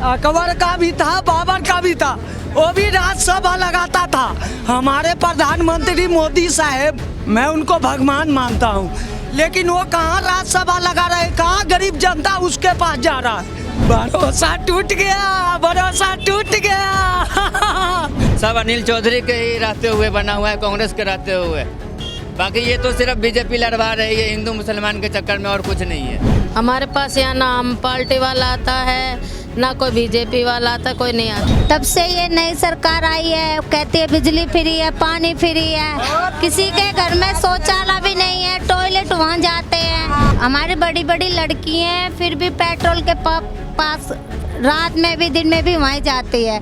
अकबर का भी था, बाबर का भी था, वो भी राज्यसभा लगाता था। हमारे प्रधानमंत्री मोदी साहब, मैं उनको भगवान मानता हूँ, लेकिन वो कहाँ राज्यसभा लगा रहे, कहाँ गरीब जनता उसके पास जा रहा है। भरोसा टूट गया, भरोसा टूट गया। सब अनिल चौधरी के ही रहते हुए बना हुआ है, कांग्रेस के रहते हुए। बाकी ये तो सिर्फ बीजेपी लड़वा रही है हिंदू मुसलमान के चक्कर में, और कुछ नहीं है। हमारे पास यहाँ ना आम पार्टी वाला आता है, ना कोई बीजेपी वाला आता, कोई नहीं आता। तब से ये नई सरकार आई है, कहती है बिजली फ्री है, पानी फ्री है, किसी के घर में शौचालय भी नहीं है, टॉयलेट वहाँ जाते हैं। हमारी बड़ी बड़ी लड़की हैं, फिर भी पेट्रोल के पास रात में भी दिन में भी वहीं जाती है।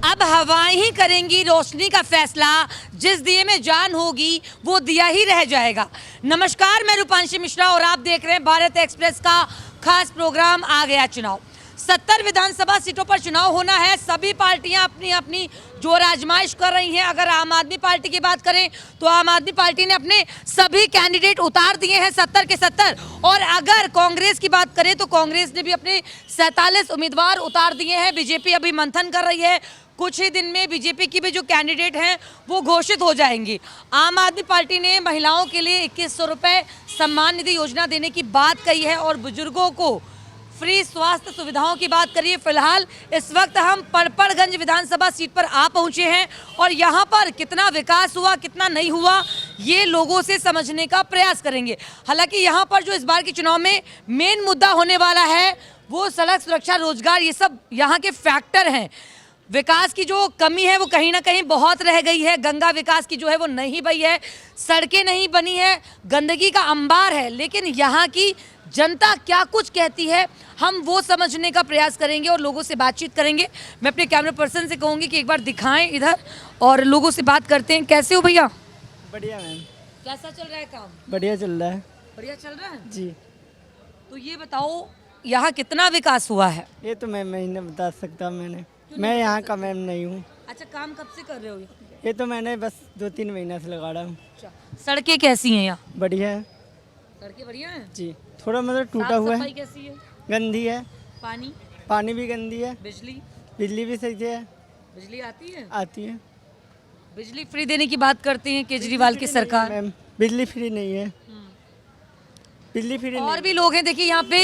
अब हवाएं ही करेंगी रोशनी का फैसला, जिस दिए में जान होगी वो दिया ही रह जाएगा। नमस्कार, मैं रूपांशी मिश्रा और आप देख रहे हैं भारत एक्सप्रेस का खास प्रोग्राम आ गया चुनाव। 70 विधानसभा सीटों पर चुनाव होना है। सभी पार्टियां अपनी अपनी जोर आजमाइश कर रही हैं। अगर आम आदमी पार्टी की बात करें तो आम आदमी पार्टी ने अपने सभी कैंडिडेट उतार दिए हैं 70 के 70, और अगर कांग्रेस की बात करें तो कांग्रेस ने भी अपने 47 उम्मीदवार उतार दिए हैं। बीजेपी अभी मंथन कर रही है, कुछ ही दिन में बीजेपी की भी जो कैंडिडेट हैं वो घोषित हो जाएंगी। आम आदमी पार्टी ने महिलाओं के लिए 2100 रुपये सम्मान निधि योजना देने की बात कही है और बुजुर्गों को फ्री स्वास्थ्य सुविधाओं की बात करिए। फिलहाल इस वक्त हम पड़पड़गंज विधानसभा सीट पर आ पहुंचे हैं और यहां पर कितना विकास हुआ कितना नहीं हुआ ये लोगों से समझने का प्रयास करेंगे। हालांकि यहां पर जो इस बार के चुनाव में मेन मुद्दा होने वाला है वो सड़क सुरक्षा, रोजगार, ये सब यहाँ के फैक्टर हैं। विकास की जो कमी है वो कहीं ना कहीं बहुत रह गई है। गंगा विकास की जो है वो नहीं बनी है, सड़कें नहीं बनी है, गंदगी का अंबार है। लेकिन यहाँ की जनता क्या कुछ कहती है हम वो समझने का प्रयास करेंगे और लोगों से बातचीत करेंगे। मैं अपने कैमरा पर्सन से कहूँगी कि एक बार दिखाएं इधर और लोगों से बात करते हैं। कैसे हो भैया? बढ़िया मैम। कैसा चल रहा है काम? बढ़िया चल रहा है। बढ़िया चल रहा है जी। तो ये बताओ यहाँ कितना विकास हुआ है? ये तो मैं नहीं बता सकता, मैं यहाँ का मैम नहीं हूँ। अच्छा, काम कब से कर रहे हो? ये तो मैंने बस 2-3 महीना से लगा रहा हूँ। सड़कें कैसी हैं यहाँ? बढ़िया है। सड़कें बढ़िया हैं जी। थोड़ा मतलब टूटा हुआ है, कैसी है? गंदी है, पानी भी गंदी है, बिजली भी सही है, बिजली आती है। बिजली फ्री देने की बात करते हैं केजरीवाल की सरकार। मैम बिजली फ्री नहीं है, बिजली फ्री नहीं। और भी लोग हैं, देखिए यहाँ पे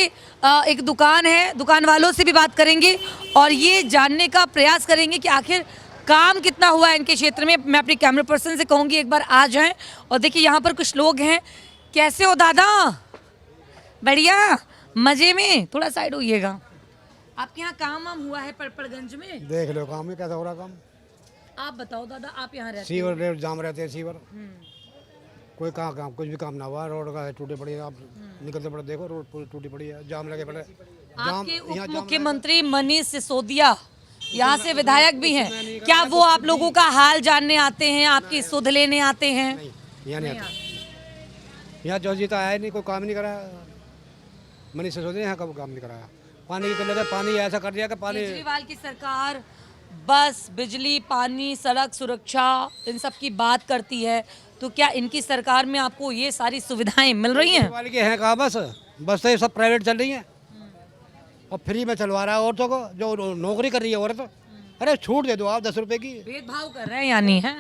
एक दुकान है, दुकान वालों से भी बात करेंगे और ये जानने का प्रयास करेंगे कि आखिर काम कितना हुआ है इनके क्षेत्र में। मैं अपने कैमरा पर्सन से कहूँगी एक बार आ जाएं और देखिए यहाँ पर कुछ लोग हैं। कैसे हो दादा? बढ़िया, मजे में? थोड़ा साइड होइएगा। आपके यहाँ काम वाम हुआ है पड़पड़गंज में? देख लो काम में कैसा हो रहा काम। आप बताओ दादा, आप यहाँ रहते सीवर जाम रहते हैं, सीवर कोई काम कुछ भी काम ना हुआ। रोड का टूटे पड़ी है, आप निकलते पड़े देखो रोड पूरी टूटी पड़ी है, जाम लगे पड़े। आपके उप मुख्यमंत्री मनीष सिसोदिया यहाँ से विधायक भी हैं, क्या वो आप लोगों का हाल जानने आते हैं, आपकी सुध लेने आते हैं? यहाँ नहीं आते। यहाँ जो जीता आया नहीं, कोई काम नहीं कराया। मनीष सिसोदिया यहाँ का काम नहीं कराया। पानी की किल्लत है, पानी ऐसा कर दिया कि पानी। केजरीवाल की सरकार बस बिजली, पानी, सड़क सुरक्षा इन सब की बात करती है, तो क्या इनकी सरकार में आपको ये सारी सुविधाएं मिल रही हैं? वाली के हैं कहा, बस तो ये सब प्राइवेट चल रही हैं और फ्री में चलवा रहा है औरतों को, जो नौकरी कर रही है औरत। अरे छूट दे दो आप 10 रुपए की। भेदभाव कर रहे हैं यानी है?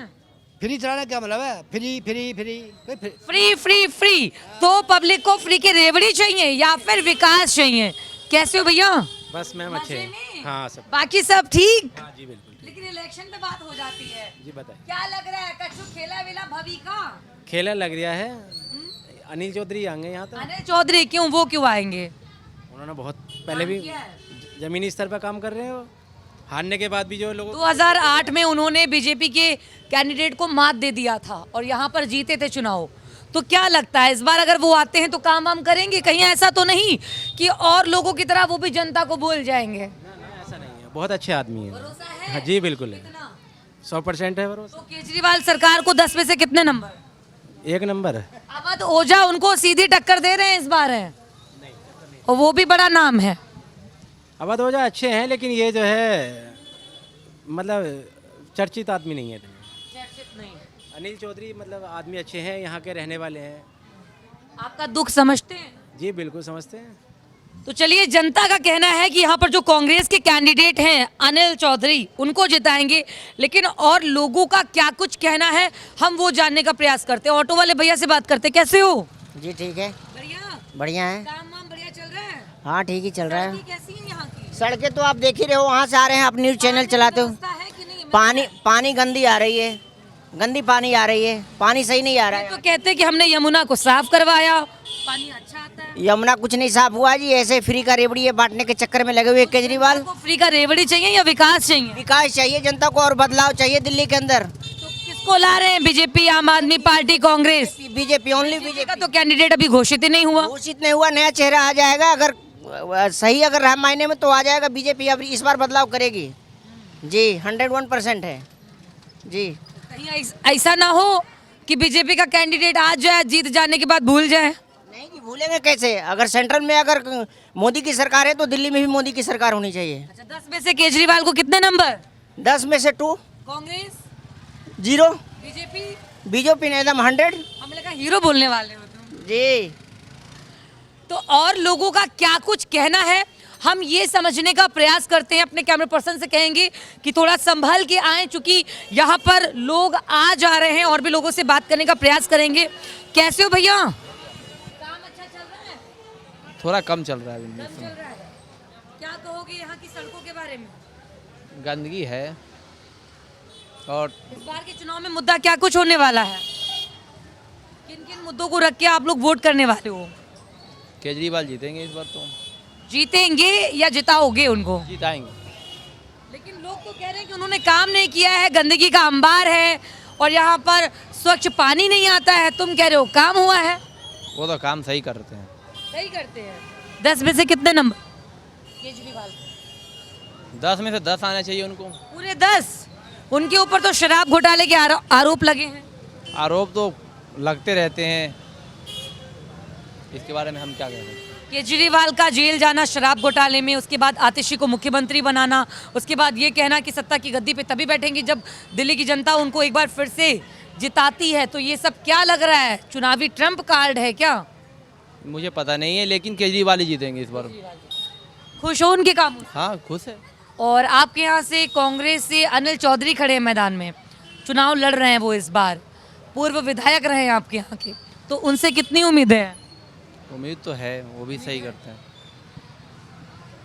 फ्री चलाना क्या मतलब है? Free free free free free free तो पब्लिक को फ्री की रेवड़ी चाहिए या फिर विकास चाहिए? कैसे हो भैया? बस मैम अच्छे हैं। हाँ सब बाकी सब ठीक? हाँ जी बिल्कुल। लेकिन इलेक्शन पे बात हो जाती है जी बताइए, क्या लग रहा है? कछु खेला वेला भवी का खेला लग रहा है। अनिल चौधरी आएंगे यहाँ तो। अनिल चौधरी क्यों, वो क्यों आएंगे? उन्होंने बहुत पहले भी जमीनी स्तर पर काम कर रहे हो, हारने के बाद भी जो लोग 2008 में उन्होंने बीजेपी के कैंडिडेट को मात दे दिया था और यहाँ पर जीते थे चुनाव। तो क्या लगता है इस बार अगर वो आते हैं तो काम वाम करेंगे? कहीं ऐसा तो नहीं कि और लोगों की तरह वो भी जनता को भूल जाएंगे? ना, ऐसा नहीं है, बहुत अच्छे आदमी है। भरोसा है? हाँ जी बिल्कुल है, 100% है भरोसा। तो केजरीवाल सरकार को 10 में से कितने नंबर? 1 नंबर। अवध ओझा उनको सीधी टक्कर दे रहे हैं इस बार है, और वो भी बड़ा नाम है। अवध ओझा अच्छे हैं, लेकिन ये जो है मतलब चर्चित आदमी नहीं है। अनिल चौधरी मतलब आदमी अच्छे हैं, यहाँ के रहने वाले हैं। आपका दुख समझते हैं? जी बिल्कुल समझते हैं। तो चलिए, जनता का कहना है कि यहाँ पर जो कांग्रेस के कैंडिडेट हैं अनिल चौधरी, उनको जिताएंगे, लेकिन और लोगों का क्या कुछ कहना है हम वो जानने का प्रयास करते हैं। ऑटो वाले भैया से बात करते हैं। कैसे हो? जी ठीक है, बढ़िया। बढ़िया है। काम वाम बढ़िया चल रहा है? हाँ ठीक ही चल रहा है। सड़कें कैसी हैं यहाँ की? सड़कें तो आप देख ही रहे हो, वहाँ से आ रहे हैं, आप न्यूज़ चैनल चलाते हो। व्यवस्था है कि नहीं? पानी गंदी आ रही है, गंदी पानी आ रही है, पानी सही नहीं आ रहा तो है। कहते हैं कि हमने यमुना को साफ करवाया, पानी अच्छा आता है। यमुना कुछ नहीं साफ हुआ जी, ऐसे फ्री का रेवड़ी ये बांटने के चक्कर में लगे हुए केजरीवाल। आपको फ्री का रेवड़ी चाहिए या विकास चाहिए? विकास चाहिए जनता को और बदलाव चाहिए दिल्ली के अंदर। तो किसको ला रहे हैं? बीजेपी, आम आदमी party, Congress? BJP, only BJP का बीजेपी। तो कैंडिडेट अभी घोषित ही नहीं हुआ। घोषित नहीं हुआ, नया चेहरा आ जाएगा। अगर सही अगर रहा मायने में तो आ जाएगा बीजेपी। अब इस बार बदलाव करेगी जी, 101% है जी। कहीं ऐसा ना हो कि बीजेपी का कैंडिडेट आ जाए, जीत जाने के बाद भूल जाए। नहीं जी, भूलेंगे कैसे? अगर सेंट्रल में अगर मोदी की सरकार है तो दिल्ली में भी मोदी की सरकार होनी चाहिए। अच्छा, 10 में से केजरीवाल को कितने नंबर? 10 में से 2, कांग्रेस, 0, बीजेपी? बीजेपी ने एकदम 100 हमें लगा हीरो बोलने वाले हो तुम। जी। तो और लोगों का क्या कुछ कहना है हम ये समझने का प्रयास करते हैं। अपने कैमरा पर्सन से कहेंगे कि थोड़ा संभल के आए, चूंकि यहाँ पर लोग आ जा रहे हैं, और भी लोगों से बात करने का प्रयास करेंगे। कैसे हो भैया? काम अच्छा चल रहा है? थोड़ा कम चल रहा है अभी। कम चल रहा है। क्या कहोगे यहाँ की सड़कों के बारे में? गंदगी है। और इस बार के चुनाव में मुद्दा क्या कुछ होने वाला है? किन किन मुद्दों को रख के आप लोग वोट करने वाले हो? केजरीवाल जीतेंगे इस बार तो। जीतेंगे या जिताओगे उनको? जिताएंगे। लेकिन लोग तो कह रहे हैं कि उन्होंने काम नहीं किया है, गंदगी का अंबार है और यहाँ पर स्वच्छ पानी नहीं आता है। तुम कह रहे हो काम हुआ है? वो तो काम सही करते हैं। सही करते हैं। 10 में से कितने नंबर केजरीवाल? 10 में से 10 आना चाहिए उनको। पूरे 10? उनके ऊपर तो शराब घोटाले के आरोप लगे हैं। आरोप तो लगते रहते हैं, इसके बारे में हम क्या कह रहे हैं। केजरीवाल का जेल जाना शराब घोटाले में, उसके बाद आतिशी को मुख्यमंत्री बनाना, उसके बाद ये कहना कि सत्ता की गद्दी पे तभी बैठेंगे जब दिल्ली की जनता उनको एक बार फिर से जिताती है। तो ये सब क्या लग रहा है? चुनावी ट्रम्प कार्ड है क्या? मुझे पता नहीं है, लेकिन केजरीवाल ही जीतेंगे इस बार। खुश हो उनके काम? हाँ खुश है। और आपके यहाँ से कांग्रेस से अनिल चौधरी खड़े हैं मैदान में, चुनाव लड़ रहे हैं वो इस बार, पूर्व विधायक रहे हैं आपके यहाँ के, तो उनसे कितनी उम्मीद है? उम्मीद तो है, वो भी सही करते हैं।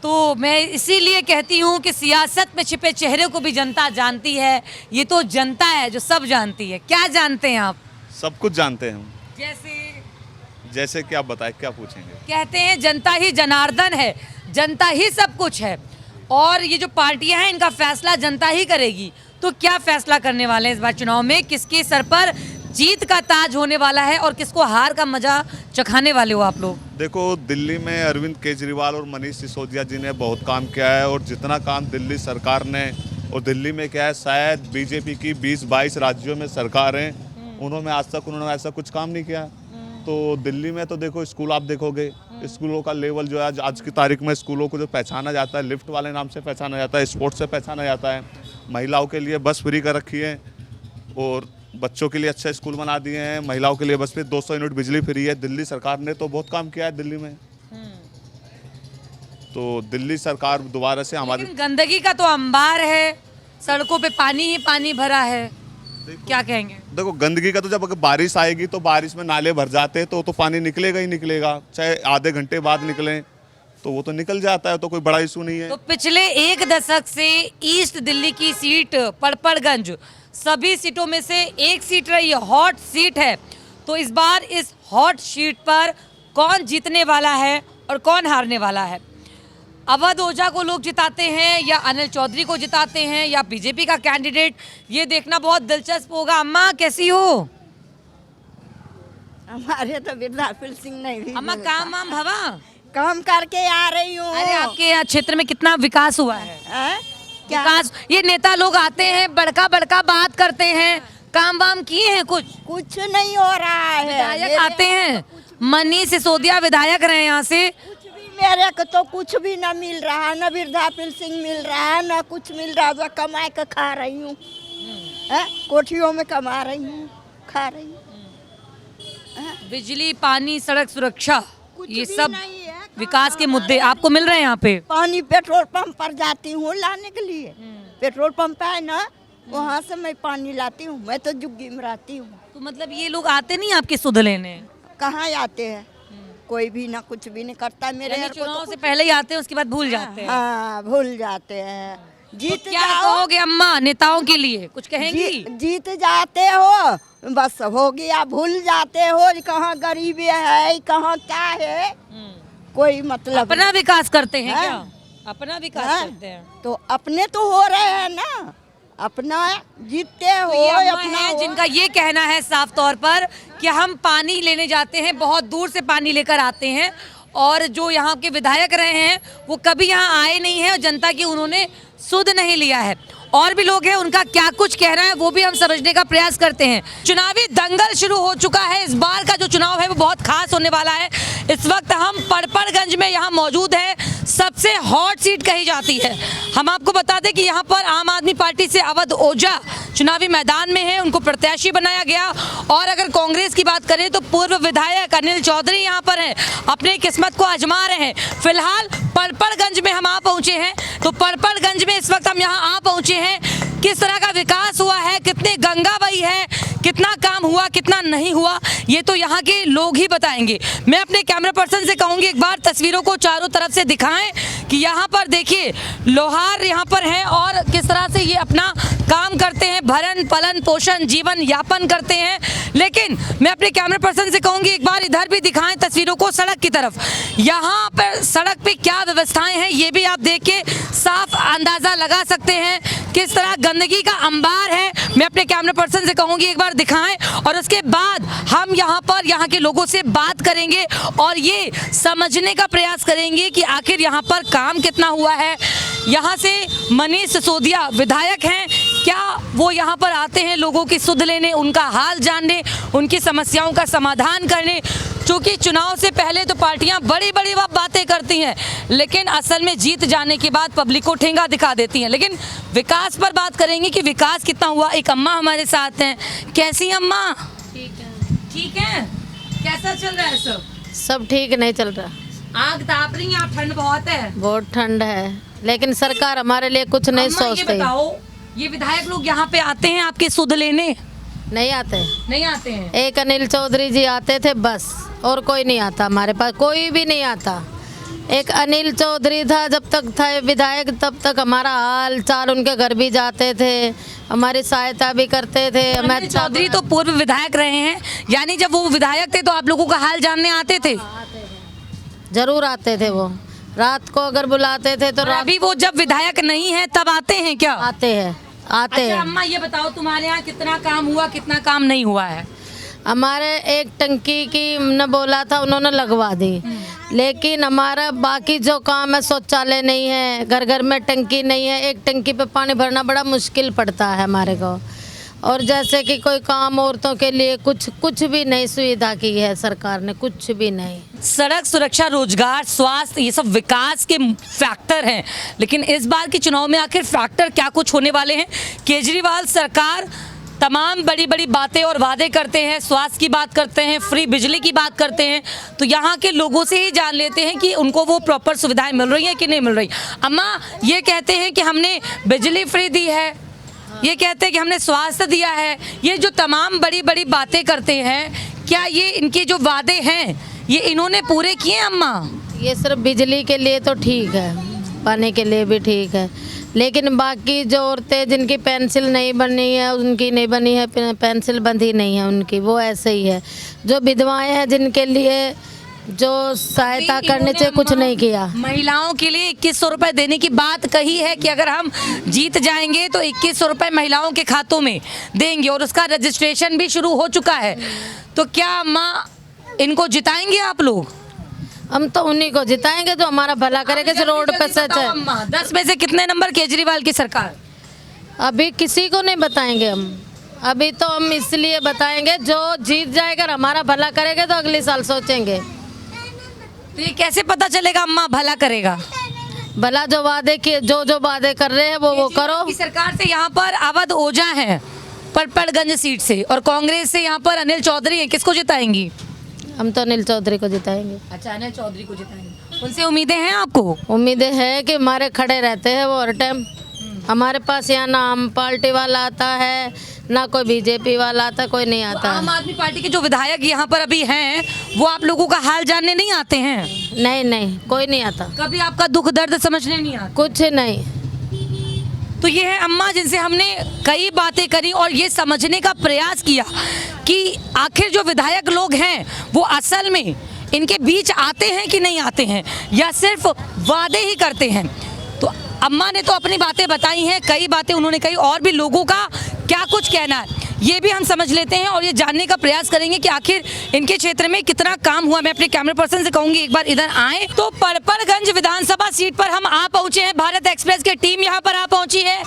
तो मैं इसीलिए कहती हूँ कि सियासत में छिपे चेहरे को भी जनता जानती है। ये तो जनता है जो सब जानती है। क्या जानते हैं आप? सब कुछ जानते हैं हम। जैसे क्या बताएं, क्या पूछेंगे? कहते हैं जनता ही जनार्दन है, जनता ही सब कुछ है, और ये जो पार्टियां हैं इनका फैसला जनता ही करेगी। तो क्या फैसला करने वाले हैं इस बार चुनाव में? किसके सर पर जीत का ताज होने वाला है और किसको हार का मजा चखाने वाले हो आप लोग? देखो, दिल्ली में अरविंद केजरीवाल और मनीष सिसोदिया जी ने बहुत काम किया है, और जितना काम दिल्ली सरकार ने, और दिल्ली में क्या है, शायद बीजेपी की 20-22 राज्यों में सरकार है, उन्होंने आज तक उन्होंने ऐसा कुछ काम नहीं किया। तो दिल्ली में तो देखो, स्कूल आप देखोगे, स्कूलों का लेवल जो है आज की तारीख में, स्कूलों को जो पहचाना जाता है, लिफ्ट वाले नाम से पहचाना जाता है, स्पोर्ट्स से पहचाना जाता है, महिलाओं के लिए बस फ्री कर रखी है, और बच्चों के लिए अच्छे स्कूल बना दिए हैं, महिलाओं के लिए बस पे 200 यूनिट बिजली फ्री है। दिल्ली सरकार ने तो बहुत काम किया है दिल्ली में। तो दिल्ली सरकार दोबारा से हमारी, गंदगी का तो अंबार है, सड़कों पे पानी ही पानी भरा है, क्या कहेंगे? देखो, गंदगी का तो जब अगर बारिश आएगी तो बारिश में नाले भर जाते हैं, तो पानी निकलेगा ही निकलेगा, चाहे आधे घंटे बाद निकले तो वो तो निकल जाता है, तो कोई बड़ा इशू नहीं है। तो पिछले 1 दशक से ईस्ट दिल्ली की सीट पड़पड़गंज सभी सीटों में से एक सीट रही है, हॉट सीट है। तो इस बार इस हॉट सीट पर कौन जीतने वाला है और कौन हारने वाला है? अवध ओझा को लोग जिताते हैं या अनिल चौधरी को जिताते हैं या बीजेपी का कैंडिडेट, ये देखना बहुत दिलचस्प होगा। अम्मा कैसी हो? हमारे तो वृद्धापिल सिंह नहीं। अम्मा काम वाम भवा? काम करके आ रही हूँ। अरे आपके यहाँ क्षेत्र में कितना विकास हुआ है? क्या? विकास, ये नेता लोग आते हैं, बड़का बड़का बात करते हैं, काम वाम किए हैं कुछ? कुछ नहीं हो रहा है। विधायक आते हैं, मनीष सिसोदिया विधायक रहे यहाँ से, मेरे को तो कुछ भी ना मिल रहा है, न वृद्धा पेंशन मिल रहा है, न कुछ मिल रहा है। कमा के खा रही हूँ, कोठियों में कमा रही हूँ, खा रही हूँ। बिजली, पानी, सड़क सुरक्षा, कुछ ये भी सब नहीं है, विकास के मुद्दे आपको मिल रहे हैं यहाँ पे? पानी पेट्रोल पंप पर जाती हूँ लाने के लिए। पेट्रोल पंप है ना, वहाँ से मैं पानी लाती हूँ। मैं तो जुग्गी में रहती हूँ। तो मतलब ये लोग आते नहीं आपकी सुध लेने? कहाँ आते हैं, कोई भी ना कुछ भी नहीं करता है मेरे यानी घर को। चुनाव से पहले ही आते हैं, उसके बाद भूल जाते हैं। हाँ, भूल जाते हैं। जीत क्या जाओ, कहोगे अम्मा नेताओं के लिए, कुछ कहेंगी? जीत जाते हो, बस हो गया, भूल जाते हो कहाँ गरीबी है, कहाँ क्या है, कोई मतलब अपना विकास करते हैं हाँ। क्या? अपना विकास हाँ। करते हैं। तो अपने तो हो रहे हैं ना, अपना जीतते हो, तो ये अम्मा अपना हैं हो। जिनका ये कहना है साफ तौर पर कि हम पानी लेने जाते हैं, बहुत दूर से पानी लेकर आते हैं, और जो यहाँ के विधायक रहे हैं वो कभी यहाँ आए नहीं हैं और जनता की उन्होंने सुध नहीं लिया है। और भी लोग हैं, उनका क्या कुछ कहना है वो भी हम समझने का प्रयास करते हैं। चुनावी दंगल शुरू हो चुका है। इस बार का जो चुनाव है वो बहुत खास होने वाला है। इस वक्त हम पड़पड़गंज में यहाँ मौजूद है, सबसे हॉट सीट कही जाती है। हम आपको बता दें कि यहाँ पर आम आदमी पार्टी से अवध ओझा चुनावी मैदान में है, उनको प्रत्याशी बनाया गया। और अगर कांग्रेस की बात करें तो पूर्व विधायक अनिल चौधरी यहाँ पर हैं, अपनी किस्मत को आजमा रहे हैं। फिलहाल पड़पड़गंज में हम आ पहुंचे हैं। तो पड़पड़गंज में इस वक्त हम यहाँ आ पहुंचे हैं। किस तरह का विकास हुआ है, कितने गंगा बही है, कितना काम हुआ, कितना नहीं हुआ, ये तो यहाँ के लोग ही बताएंगे। मैं अपने कैमरा पर्सन से कहूँगी एक बार तस्वीरों को चारों तरफ से दिखाएं कि यहाँ पर देखिए लोहार यहाँ पर हैं और किस तरह से ये अपना काम करते हैं, भरण पालन पोषण जीवन यापन करते हैं। लेकिन मैं अपने कैमरा पर्सन से कहूँगी एक बार इधर भी दिखाएं तस्वीरों को सड़क की तरफ। यहाँ पर सड़क पे क्या व्यवस्थाएं हैं ये भी आप देख के साफ अंदाज़ा लगा सकते हैं किस तरह गंदगी का अंबार है। मैं अपने कैमरा पर्सन से कहूँगी एक बार दिखाएं और उसके बाद हम यहाँ पर यहाँ के लोगों से बात करेंगे और ये समझने का प्रयास करेंगे कि आखिर यहाँ पर काम कितना हुआ है। यहाँ से मनीष सिसोदिया विधायक हैं, क्या वो यहाँ पर आते हैं लोगों की सुध लेने, उनका हाल जानने, उनकी समस्याओं का समाधान करने। क्योंकि चुनाव से पहले तो पार्टियां बड़ी बड़ी बातें करती हैं, लेकिन असल में जीत जाने के बाद पब्लिक को ठेंगा दिखा देती हैं। लेकिन विकास पर बात करेंगे कि विकास कितना हुआ। एक अम्मा हमारे साथ हैं। कैसी अम्मा? ठीक है। ठीक है। कैसा चल रहा है सब? सब ठीक नहीं चल रहा। आग ताप रही है, ठंड बहुत है। बहुत ठंड है, लेकिन सरकार हमारे लिए कुछ नहीं अम्मा, ये सोचती। बताओ, ये विधायक लोग यहाँ पे आते हैं आपके सुध लेने? नहीं आते। नहीं आते हैं। एक अनिल चौधरी जी आते थे बस, और कोई नहीं आता हमारे पास, कोई भी नहीं आता। एक अनिल चौधरी था, जब तक था विधायक तब तक हमारा हाल चाल, उनके घर भी जाते थे, हमारी सहायता भी करते थे। अनिल चौधरी तो पूर्व विधायक रहे हैं, यानी जब वो विधायक थे तो आप लोगों का हाल जानने आते थे? जरूर आते थे वो, रात को अगर बुलाते थे तो अभी वो जब विधायक नहीं है तब आते हैं क्या? आते हैं, आते अच्छा हैं। अम्मा ये बताओ तुम्हारे यहाँ कितना काम हुआ, कितना काम नहीं हुआ है? हमारे एक टंकी की न बोला था, उन्होंने लगवा दी, लेकिन हमारा बाकी जो काम है, शौचालय नहीं है, घर घर में टंकी नहीं है, एक टंकी पे पानी भरना बड़ा मुश्किल पड़ता है हमारे को। और जैसे कि कोई काम औरतों के लिए कुछ भी नहीं सुविधा की है सरकार ने, कुछ भी नहीं। सड़क सुरक्षा, रोजगार, स्वास्थ्य, ये सब विकास के फैक्टर हैं, लेकिन इस बार के चुनाव में आखिर फैक्टर क्या कुछ होने वाले हैं? केजरीवाल सरकार तमाम बड़ी बड़ी बातें और वादे करते हैं, स्वास्थ्य की बात करते हैं, फ्री बिजली की बात करते हैं, तो यहाँ के लोगों से ही जान लेते हैं कि उनको वो प्रॉपर सुविधाएं मिल रही हैं कि नहीं मिल रही। अम्मा ये कहते हैं कि हमने बिजली फ्री दी है, ये कहते हैं कि हमने स्वास्थ्य दिया है, ये जो तमाम बड़ी बड़ी बातें करते हैं, क्या ये इनके जो वादे हैं ये इन्होंने पूरे किए अम्मा? ये सिर्फ बिजली के लिए तो ठीक है, पानी के लिए भी ठीक है, लेकिन बाकी जो औरतें जिनकी पेंसिल नहीं बनी है, उनकी नहीं बनी है, पेंसिल बंधी नहीं है उनकी, वो ऐसे ही है। जो विधवाएं हैं जिनके लिए जो सहायता करने से कुछ नहीं किया। महिलाओं के लिए 2100 रुपए देने की बात कही है कि अगर हम जीत जाएंगे तो 2100 रुपए महिलाओं के खातों में देंगे, और उसका रजिस्ट्रेशन भी शुरू हो चुका है। तो क्या अम्मा इनको जिताएंगे आप लोग? हम तो उन्हीं को जिताएंगे जो हमारा भला करेगा, जो रोड पे सच है। 10 में से कितने नंबर केजरीवाल की सरकार? अभी किसी को नहीं बताएंगे हम, अभी तो हम इसलिए बताएंगे जो जीत जाएगा, हमारा भला करेगा, तो अगले साल सोचेंगे। तो ये कैसे पता चलेगा अम्मा भला करेगा? भला जो वादे किए, जो वादे कर रहे हैं वो करो। की सरकार से यहाँ पर अवध ओझा है पड़पड़गंज सीट से, और कांग्रेस से यहाँ पर अनिल चौधरी है, किसको जिताएंगी? हम तो अनिल चौधरी को जिताएंगे। अच्छा, अनिल चौधरी को जिताएंगे। उनसे उम्मीदें हैं आपको? उम्मीदें है कि हमारे खड़े रहते हैं वो हर टाइम। हमारे पास यहाँ ना आम पार्टी वाला आता है, ना कोई बीजेपी वाला आता, कोई नहीं आता। आम आदमी पार्टी के जो विधायक यहाँ पर अभी हैं वो आप लोगों का हाल जानने नहीं आते हैं? नहीं नहीं, कोई नहीं आता। कभी आपका दुख दर्द समझने नहीं आता? कुछ नहीं। तो ये है अम्मा जिनसे हमने कई बातें करी और ये समझने का प्रयास किया कि आखिर जो विधायक लोग हैं वो असल में इनके बीच आते हैं कि नहीं आते हैं, या सिर्फ वादे ही करते हैं। तो अम्मा ने तो अपनी बातें बताई हैं, कई बातें उन्होंने कही, और भी लोगों का क्या कुछ कहना है ये भी हम समझ लेते हैं और ये जानने का प्रयास करेंगे कि आखिर इनके क्षेत्र में कितना काम हुआ। मैं अपने कैमरा पर्सन से कहूंगी एक बार इधर आए। तो पड़पड़गंज विधानसभा सीट पर हम आ पहुंचे हैं, भारत एक्सप्रेस की टीम यहाँ पर आ पहुंची है।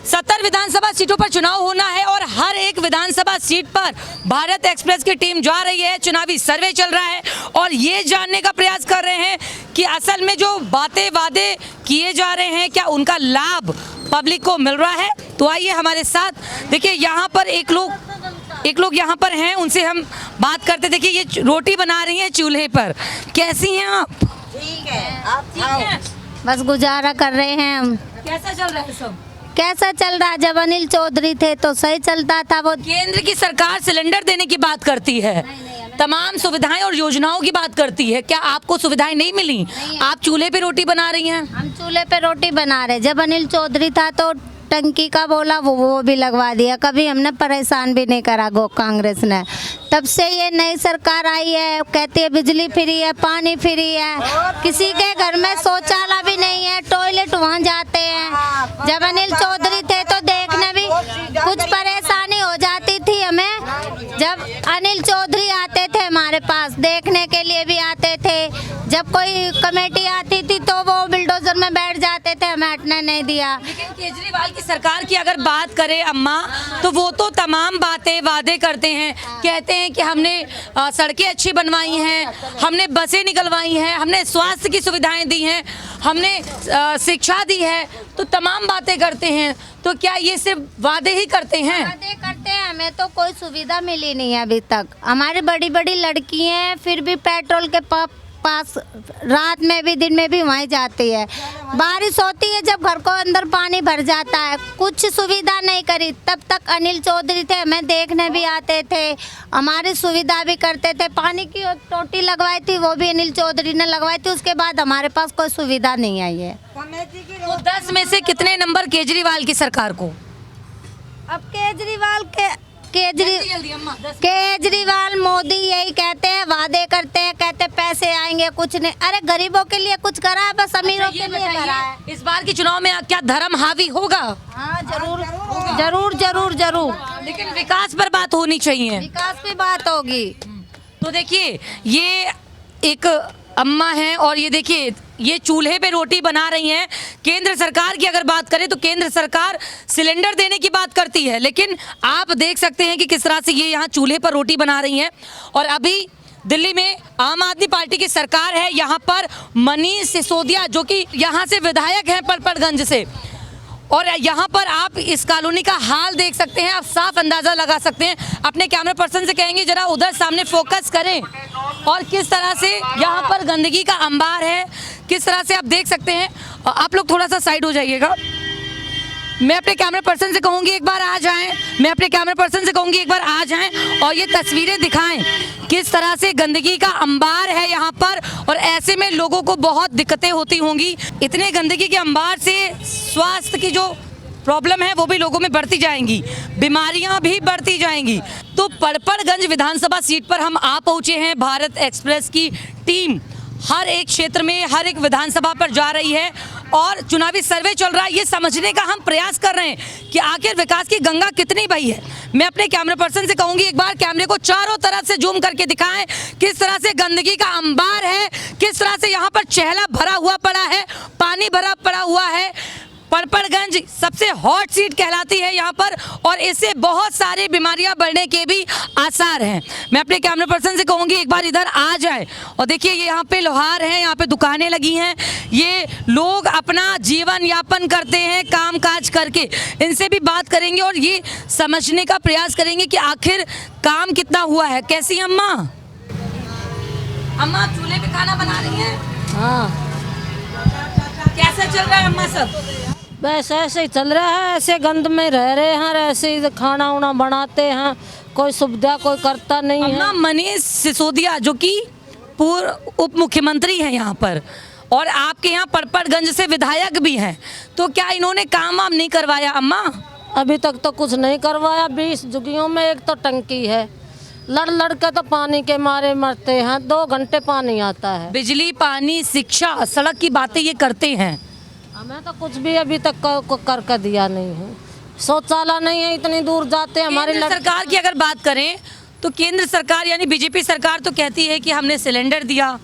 70 विधानसभा सीटों पर चुनाव होना है और हर एक विधानसभा सीट पर भारत एक्सप्रेस की टीम जा रही है। चुनावी सर्वे चल रहा है और ये जानने का प्रयास कर रहे हैं कि असल में जो बातें वादे किए जा रहे हैं क्या उनका लाभ पब्लिक को मिल रहा है। तो आइए हमारे साथ, देखिए यहाँ पर एक लोग यहाँ पर हैं, उनसे हम बात करते। देखिए ये रोटी बना रही हैं चूल्हे पर, कैसी हैं आप? ठीक है, आप ठीक हैं? बस गुजारा कर रहे हैं हम। कैसा चल रहा है सब? कैसा चल रहा है? जब अनिल चौधरी थे तो सही चलता था। वो केंद्र की सरकार सिलेंडर देने की बात करती है, तमाम सुविधाएं और योजनाओं की बात करती है, क्या आपको सुविधाएं नहीं मिली? आप चूल्हे पे रोटी बना रही हैं? हम चूल्हे पे रोटी बना रहे। जब अनिल चौधरी था तो टंकी का बोला वो भी लगवा दिया, कभी हमने परेशान भी नहीं करा कांग्रेस ने। तब से ये नई सरकार आई है, कहती है बिजली फ्री है, पानी फ्री है, किसी के घर में शौचालय भी नहीं है, टॉयलेट वहाँ जाते हैं। जब अनिल चौधरी थे तो देखने भी कुछ परेशानी हो जाती थी हमें। जब अनिल चौधरी आते थे हमारे पास, देखने के लिए भी आते थे। जब कोई कमेटी आती थी तो वो बिल्डोजर में बैठ जाते थे, हमें हटने नहीं दिया। लेकिन केजरीवाल की सरकार की अगर बात करें अम्मा, तो वो तो तमाम बातें वादे करते हैं, कहते हैं कि हमने सड़कें अच्छी बनवाई हैं, हमने बसें निकलवाई हैं, हमने स्वास्थ्य की सुविधाएं दी हैं, हमने शिक्षा दी है, तो तमाम बातें करते हैं। तो क्या ये सिर्फ वादे ही करते हैं? वादे करते हैं, हमें तो कोई सुविधा मिली नहीं है अभी तक। हमारी बड़ी बड़ी लड़की हैं, फिर भी पेट्रोल के पास रात में भी दिन में भी वहीं जाती है। बारिश होती है जब घर को अंदर पानी भर जाता है, कुछ सुविधा नहीं करी। तब तक अनिल चौधरी थे, हमें देखने भी आते थे, हमारी सुविधा भी करते थे। पानी की टोटी लगवाई थी वो भी अनिल चौधरी ने लगवाई थी, उसके बाद हमारे पास कोई सुविधा नहीं आई है। तो 10 में से कितने नंबर केजरीवाल की सरकार को? अब केजरीवाल मोदी यही कहते हैं, वादे करते हैं, कहते पैसे आएंगे, कुछ नहीं। अरे गरीबों के लिए कुछ करा है, बस अमीरों के लिए करा है। इस बार के चुनाव में क्या धर्म हावी होगा? हाँ जरूर जरूर जरूर जरूर। लेकिन विकास पर बात होनी चाहिए, विकास पे बात होगी। तो देखिए ये एक अम्मा हैं और ये देखिए ये चूल्हे पे रोटी बना रही हैं। केंद्र सरकार की अगर बात करें तो केंद्र सरकार सिलेंडर देने की बात करती है, लेकिन आप देख सकते हैं कि किस तरह से ये यहाँ चूल्हे पर रोटी बना रही हैं। और अभी दिल्ली में आम आदमी पार्टी की सरकार है, यहाँ पर मनीष सिसोदिया जो कि यहाँ से विधायक हैं पड़पड़गंज से, और यहाँ पर आप इस कॉलोनी का हाल देख सकते हैं, आप साफ अंदाज़ा लगा सकते हैं। अपने कैमरा पर्सन से कहेंगे जरा उधर सामने फोकस करें और किस तरह से यहाँ पर गंदगी का अंबार है, किस तरह से आप देख सकते हैं। आप लोग थोड़ा सा साइड हो जाइएगा। मैं अपने कैमरा पर्सन से कहूँगी एक बार आ जाएं, और ये तस्वीरें दिखाएं किस तरह से गंदगी का अंबार है यहाँ पर, और ऐसे में लोगों को बहुत दिक्कतें होती होंगी। इतने गंदगी के अंबार से स्वास्थ्य की जो प्रॉब्लम है वो भी लोगों में बढ़ती जाएंगी, बीमारियां भी बढ़ती जाएंगी। तो पड़पड़गंज विधानसभा सीट पर हम आ पहुंचे हैं। भारत एक्सप्रेस की टीम हर एक क्षेत्र में, हर एक विधानसभा पर जा रही है और चुनावी सर्वे चल रहा है। ये समझने का हम प्रयास कर रहे हैं कि आखिर विकास की गंगा कितनी बही है। मैं अपने कैमरा पर्सन से कहूंगी एक बार कैमरे को चारों तरफ से जूम करके दिखाएं किस तरह से गंदगी का अंबार है, किस तरह से यहाँ पर चहला भरा हुआ पड़ा है, पानी भरा पड़ा हुआ है। पड़पड़गंज सबसे हॉट सीट कहलाती है यहाँ पर, और इससे बहुत सारी बीमारियां बढ़ने के भी आसार हैं। मैं अपने कैमरा पर्सन से कहूँगी एक बार इधर आ जाए और देखिए ये यहाँ पे लोहार हैं, यहाँ पे दुकानें लगी हैं, ये लोग अपना जीवन यापन करते हैं काम काज करके। इनसे भी बात करेंगे और ये समझने का प्रयास करेंगे कि आखिर काम कितना हुआ है। कैसी अम्मा? अम्मा चूल्हे पे खाना बना रही हैं? हाँ कैसा चल रहा है अम्मा सब? बस ऐसे ही चल रहा है, ऐसे गंद में रह रहे हैं, ऐसे ही खाना उना बनाते हैं, कोई सुविधा कोई करता नहीं है। अम्मा, मनीष सिसोदिया जो कि पूर्व उप मुख्यमंत्री हैं यहाँ पर, और आपके यहाँ परपटगंज से विधायक भी हैं, तो क्या इन्होंने काम वाम नहीं करवाया अम्मा? अभी तक तो कुछ नहीं करवाया। 20 झुग्गियों में एक तो टंकी है, लड़ लड़ के तो पानी के मारे मरते हैं, 2 घंटे पानी आता है। बिजली, पानी, शिक्षा, सड़क की बातें ये करते हैं। हमें तो कुछ भी अभी तक कर दिया नहीं है। शौचालय नहीं है, इतनी दूर जाते हैं। हमारी केंद्र सरकार की अगर बात करें तो केंद्र सरकार यानी बीजेपी सरकार तो कहती है कि हमने सिलेंडर दिया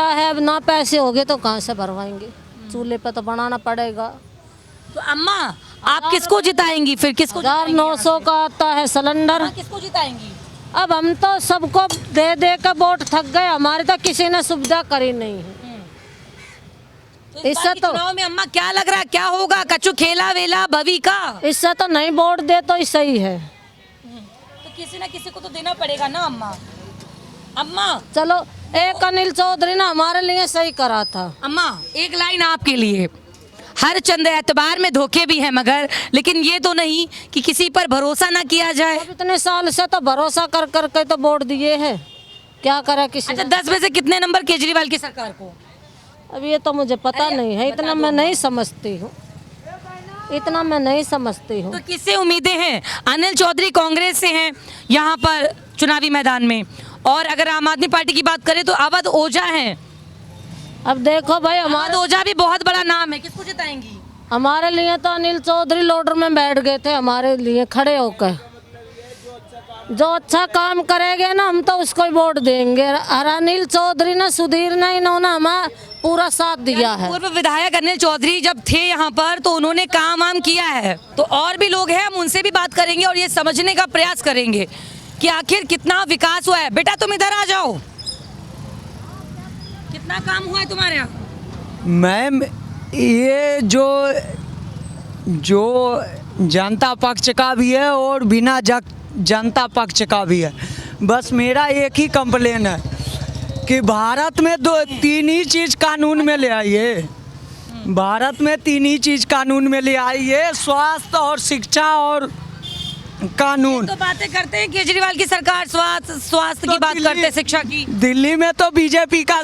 है, अब ना पैसे हो गए तो कहाँ से भरवाएंगे, चूल्हे पे तो बनाना पड़ेगा। तो अम्मा आप किसको जिताएंगी फिर? किसको 1900 का आता है सिलेंडर। किसको जिताएंगी? अब हम तो सबको दे दे कर वोट थक गए, हमारे तो किसी ने सुविधा करी नहीं है। तो इससे तो चुनाव में अम्मा क्या लग रहा है, क्या होगा? कच्चू खेला वेला भवी का? इससे तो नहीं वोट दे तो ही सही है। तो किसी ना किसी को तो देना पड़ेगा ना अम्मा। अम्मा चलो, एक अनिल चौधरी ने हमारे लिए सही करा था। अम्मा एक लाइन आपके लिए, हर चंद एतबार में धोखे भी हैं मगर, लेकिन ये तो नहीं कि किसी पर भरोसा ना किया जाए। अब इतने साल से तो भरोसा कर कर के तो वोट दिए हैं, क्या करा किसी। अच्छा 10 में से कितने नंबर केजरीवाल की सरकार को? अब ये तो मुझे पता नहीं है, इतना मैं नहीं समझती हूँ, इतना मैं नहीं समझती हूँ। तो किससे उम्मीदें हैं? अनिल चौधरी कांग्रेस से हैं यहाँ पर चुनावी मैदान में, और अगर आम आदमी पार्टी की बात करें तो अवध ओझा हैं। अब देखो भाई, अवध ओझा भी बहुत बड़ा नाम है, किसको जिताएंगी? हमारे लिए तो अनिल चौधरी लोडर में बैठ गए थे, हमारे लिए खड़े होकर। जो अच्छा काम करेंगे ना हम तो उसको ही वोट देंगे। और अनिल चौधरी ने, सुधीर ने, इन्होंने हमारा पूरा साथ दिया है। पूर्व विधायक अनिल चौधरी जब थे यहाँ पर तो उन्होंने काम वाम किया है, तो और भी लोग हैं, हम उनसे भी बात करेंगे और ये समझने का प्रयास करेंगे कि आखिर कितना विकास हुआ है। बेटा तुम इधर आ जाओ, कितना काम हुआ है तुम्हारे यहाँ? मैम, ये जो जनता पक्ष का भी है और बिना जनता पक्ष का भी है। बस मेरा एक ही कंप्लेन है कि भारत में 3 ही चीज़ कानून में ले आइए, भारत में 3 ही चीज़ कानून में ले आइए, स्वास्थ्य और शिक्षा और कानून। तो बातें करते हैं केजरीवाल की सरकार, स्वास्थ्य की बात करते हैं, शिक्षा की। दिल्ली में तो बीजेपी का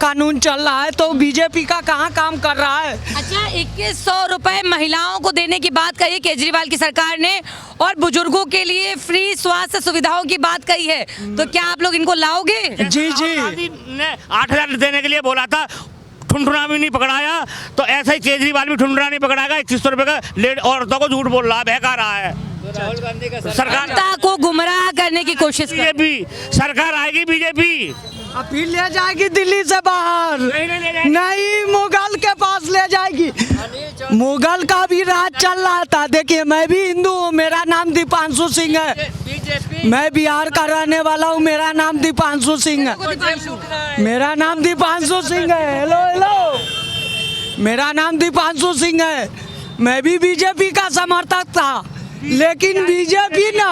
कानून चल रहा है, तो बीजेपी का कहाँ काम कर रहा है? अच्छा 2100 रुपए महिलाओं को देने की बात कही केजरीवाल की सरकार ने, और बुजुर्गों के लिए फ्री स्वास्थ्य सुविधाओं की बात कही है, तो क्या आप लोग इनको लाओगे? जी जी, 8,000 देने के लिए बोला था, ठुनठुना भी नहीं पकड़ाया, तो ऐसा ही केजरीवाल भी ठुनठुना नहीं पकड़ाएगा। 2100 रुपए का लेड औरतों को झूठ बोल रहा है, बहका रहा है। राहुल गांधी का सरकार जनता को गुमराह करने की कोशिश कर बीजेपी सरकार आएगी, बीजेपी फिर ले जाएगी दिल्ली से बाहर। नहीं, मुगल के पास ले जाएगी। मुगल का भी राज चल रहा था। देखिए, मैं भी हिंदू हूँ, मेरा नाम दीपांशु सिंह है, मैं बिहार का रहने वाला हूँ, मेरा नाम दीपांशु सिंह है, मेरा नाम दीपांशु सिंह है। हेलो हेलो, मेरा नाम दीपांशु सिंह है। मैं भी बीजेपी का समर्थक था, लेकिन बीजेपी ना,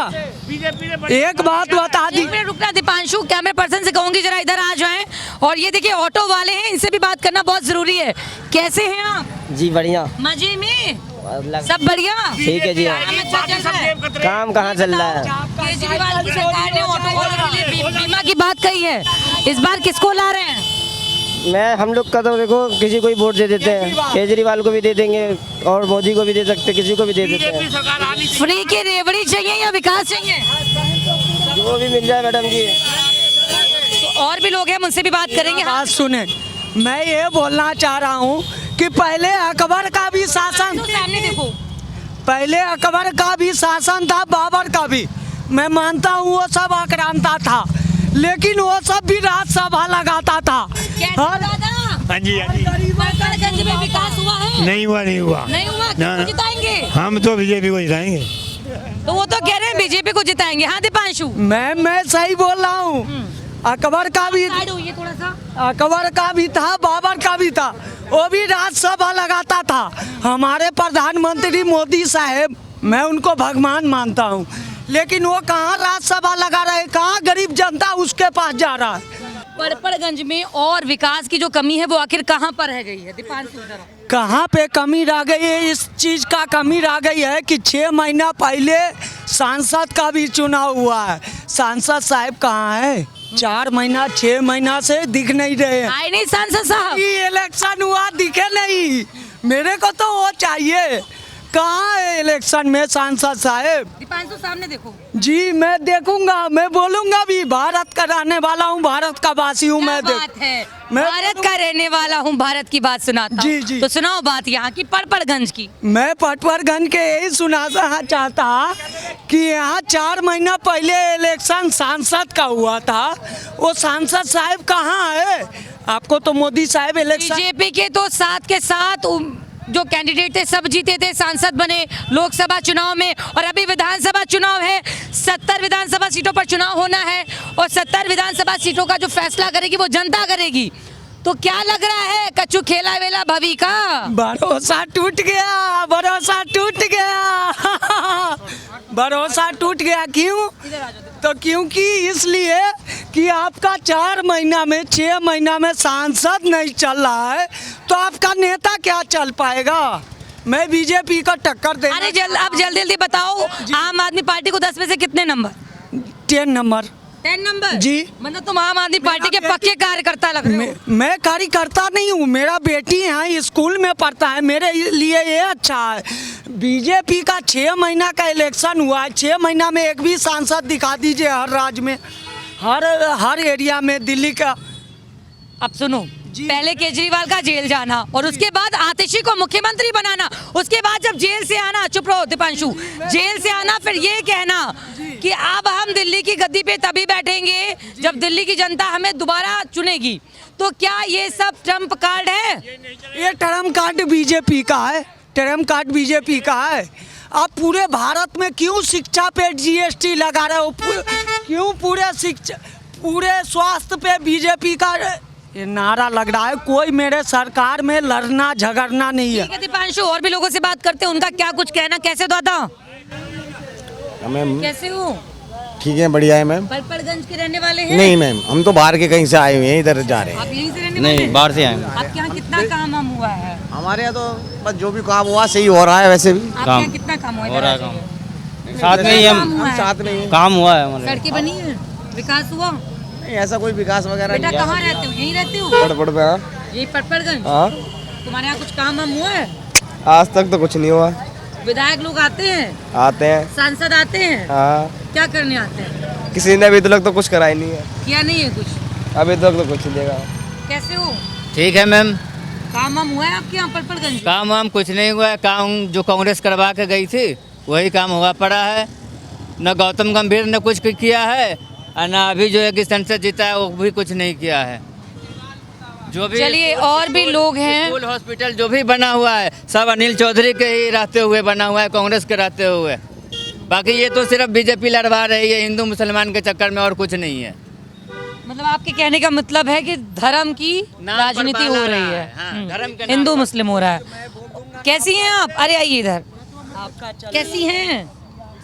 एक बात बता दी। रुकना दीपांशु, कैमरे पर्सन से कहूंगी जरा इधर आ जाएं, और ये देखिए ऑटो वाले हैं, इनसे भी बात करना बहुत जरूरी है। कैसे हैं आप? जी बढ़िया, मजे में, सब बढ़िया, ठीक है जी। काम कहाँ चल रहा है? केजरीवाल की सरकार ने ऑटो वालों के लिए बीमा की बात कही है, इस बार किसको ला रहे हैं? हम लोग का तो देखो किसी को ही वोट दे देते हैं, केजरीवाल को भी दे देंगे और मोदी को भी दे सकते, किसी को भी दे देते हैं। फ्री की रेवड़ी चाहिए या विकास चाहिए? जो भी मिल जाए मैडम जी। तो और भी लोग हैं, उनसे भी बात करेंगे। बात सुने, मैं ये बोलना चाह रहा हूँ कि पहले अकबर का भी शासन, सामने देखो, पहले अकबर का भी शासन था, बाबर का भी, मैं मानता हूँ वो सब आक्रांता था, लेकिन वो सब भी राज्यसभा लगाता था। हाँ जी, हाँ जी। परपटगंज में विकास हुआ है? नहीं हुआ, नहीं हुआ, नहीं हुआ। किसको जिताएंगे? हम तो बीजेपी को जिताएंगे। तो वो तो कह रहे हैं बीजेपी को जिताएंगे। हाँ दीपांशु, मैं सही बोल रहा हूँ। अकबर का भी, थोड़ा सा, अकबर का भी था, बाबर का भी था, वो भी राज्यसभा लगाता था। हमारे प्रधानमंत्री मोदी साहब, मैं उनको भगवान मानता हूँ, लेकिन वो कहाँ राज्यसभा लगा रहे, कहाँ गरीब जनता उसके पास जा रहा है। परपड़गंज में और विकास की जो कमी है वो आखिर कहाँ पर रह गई है? दीपांशु जरा। कहाँ पे कमी रह गई है? इस चीज़ का कमी रह गई है कि 6 महीना पहले सांसद का भी चुनाव हुआ है। सांसद साहब कहाँ है? 4 महीना 6 महीना से दिख नहीं रहे हैं। आए नहीं सांसद साहब? ये इलेक्शन हुआ दिखे नहीं, मेरे को तो वो चाहिए। कहाँ है इलेक्शन में सांसद साहब? दीपांशु सामने देखो। जी मैं देखूंगा, मैं बोलूंगा भी, भारत का रहने वाला हूँ, भारत का वासी हूँ। मैं बात है, भारत का रहने वाला हूँ, भारत की बात सुनाता जी, हूँ। जी। तो सुनाओ बात यहाँ की, परपड़गंज की। मैं परपड़गंज के यही सुनाना चाहता कि यहाँ 4 महीना पहले इलेक्शन सांसद का हुआ था। वो सांसद साहब कहाँ है? आपको तो मोदी साहब इलेक्शन बीजेपी के तो साथ के साथ जो कैंडिडेट थे सब जीते थे, सांसद बने लोकसभा चुनाव में, और अभी विधानसभा चुनाव है। 70 विधानसभा सीटों पर चुनाव होना है और 70 विधानसभा सीटों का जो फैसला करेगी वो जनता करेगी। तो क्या लग रहा है कच्चू खेला वेला भवी का? भरोसा टूट गया, भरोसा टूट गया। भरोसा टूट गया। क्यों? तो क्योंकि इसलिए कि आपका 4 महीना में 6 महीना में सांसद नहीं चल रहा है, तो आपका नेता क्या चल पाएगा? मैं बीजेपी का टक्कर दे। अरे अब जल्दी जल्दी बताओ, आम आदमी पार्टी को 10 में से कितने नंबर? 10 नंबर। 10 नंबर जी। मतलब तुम आम आदमी पार्टी के पक्के कार्यकर्ता लग रहे हो। मैं कार्यकर्ता नहीं हूँ, मेरा बेटी यहाँ स्कूल में पढ़ता है, मेरे लिए ये अच्छा है। बीजेपी का 6 महीना का इलेक्शन हुआ है, 6 महीना में एक भी सांसद दिखा दीजिए हर राज्य में, हर एरिया में दिल्ली का। अब सुनो, पहले केजरीवाल का जेल जाना और उसके बाद आतिशी को मुख्यमंत्री बनाना, उसके बाद जब जेल से आना, चुप रहो दीपांशु, जेल से आना फिर ये कहना कि अब हम दिल्ली की गद्दी पे तभी बैठेंगे जब दिल्ली की जनता हमें दोबारा चुनेगी। तो क्या ये सब ट्रम्प कार्ड है? ये ट्रम्प कार्ड बीजेपी का है, ट्रम्प कार्ड बीजेपी का है। आप पूरे भारत में क्यों शिक्षा पे जीएसटी लगा रहे हो? क्यों पूरे स्वास्थ्य पे बीजेपी का ये नारा लग रहा है? कोई मेरे सरकार में लड़ना झगड़ना नहीं है। ठीक है दीपांशु, और भी लोगों से बात करते हैं, उनका क्या कुछ कहना। कैसे दादा? मैम कैसे हो? ठीक है, बढ़िया है मैम। परपड़गंज के रहने वाले हैं? नहीं मैम, हम तो बाहर के कहीं से आए हुए हैं, इधर जा रहे हैं। आप यहीं से रहने वाले हैं? नहीं, बाहर से आए हैं। आपके यहाँ कितना काम वाम हुआ है? हमारे यहाँ तो बस जो भी काम हुआ सही हो रहा है। वैसे भी आपके यहाँ कितना काम हुआ है? साथ में ही हम साथ में ही काम हुआ है हमारे। सड़कें बनी है, विकास हुआ? नहीं, ऐसा कोई विकास वगैरह बेटा नहीं। कहाँ रहते हो? यहीं रहते हो? पड़ पे। यही परपड़गंज? हाँ। तुम्हारे यहाँ कुछ काम वाम हुआ है? आज तक तो कुछ नहीं हुआ। विधायक लोग आते हैं? आते हैं। सांसद आते हैं? हाँ। क्या करने आते हैं? किसी ने अभी तक तो कुछ करा ही नहीं है। किया नहीं है कुछ? अभी तक तो कुछ नहीं देगा। कैसे हो? ठीक है मैम। काम वाम हुआ है आपके यहाँ परपड़गंज? काम वाम कुछ नहीं हुआ है। काम जो कांग्रेस करवा के गई थी वही काम हुआ पड़ा है। न गौतम गंभीर ने कुछ किया है और न अभी जो है कि संसद जीता है वो भी कुछ नहीं किया है। जो भी चलिए, और भी लोग हैं। स्कूल हॉस्पिटल जो भी बना हुआ है सब अनिल चौधरी के ही रहते हुए बना हुआ है, कांग्रेस के रहते हुए। बाकी ये तो सिर्फ बीजेपी लड़वा रही है हिंदू मुसलमान के चक्कर में, और कुछ नहीं है। मतलब आपके कहने का मतलब है कि धर्म की राजनीति हो रही है। धर्म के हिंदू मुस्लिम हो रहा है। कैसी हैं आप? अरे आइए इधर। कैसी हैं?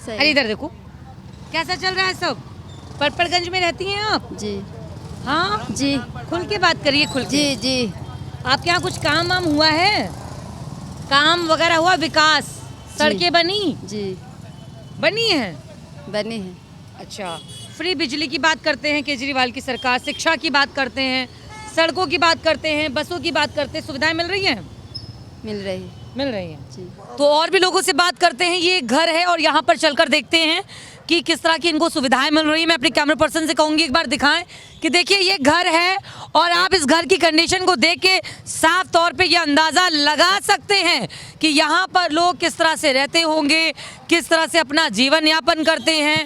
अरे इधर देखो, कैसा चल रहा है सब? परपड़गंज में रहती हैं आप? जी। हाँ जी। खुल के बात करिए, खुल के। जी जी। आपके यहाँ कुछ काम वाम हुआ है? काम वगैरह हुआ? विकास, सड़कें बनी? जी बनी है? बनी है। अच्छा, फ्री बिजली की बात करते हैं केजरीवाल की सरकार, शिक्षा की बात करते हैं, सड़कों की बात करते हैं, बसों की बात करते हैं, सुविधाएं मिल रही हैं? मिल रही है जी। तो और भी लोगों से बात करते हैं। ये घर है और यहाँ पर चलकर देखते हैं कि किस तरह की इनको सुविधाएं मिल रही है। मैं अपने कैमरा पर्सन से कहूँगी एक बार दिखाएं कि देखिए ये घर है और आप इस घर की कंडीशन को देख के साफ तौर पे ये अंदाज़ा लगा सकते हैं कि यहाँ पर लोग किस तरह से रहते होंगे, किस तरह से अपना जीवन यापन करते हैं।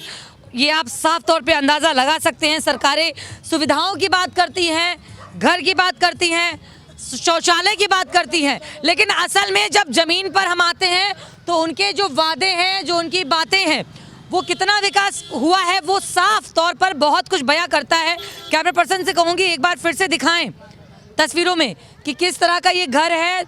ये आप साफ तौर पे अंदाज़ा लगा सकते हैं। सरकारें सुविधाओं की बात करती हैं, घर की बात करती हैं, शौचालय की बात करती हैं, लेकिन असल में जब ज़मीन पर हम आते हैं तो उनके जो वादे हैं, जो उनकी बातें हैं, वो कितना विकास हुआ है वो साफ तौर पर बहुत कुछ बयां करता है। कैमरा पर्सन से कहूँगी एक बार फिर से दिखाएं तस्वीरों में कि किस तरह का ये घर है,